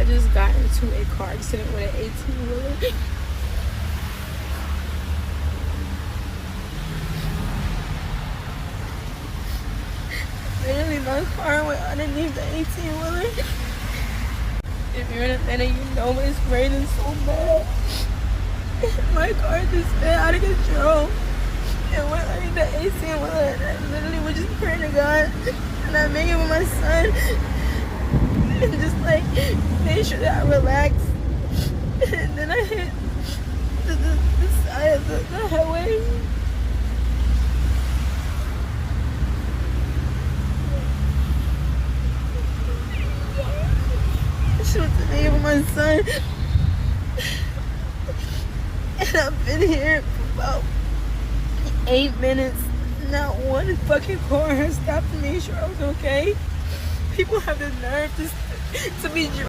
I just got into a car accident with an 18-wheeler. Literally, my car went underneath the 18-wheeler. If you're in Atlanta, you know it's raining so bad. My car just sped out of control and went underneath the 18-wheeler. And I literally was just praying to God, and I made it with my son, and just like made sure that I relaxed. And then I hit the side of the highway. She was to me with my son. And I've been here for about 8 minutes. Not one fucking car has stopped to make sure I was okay. People have the nerve to be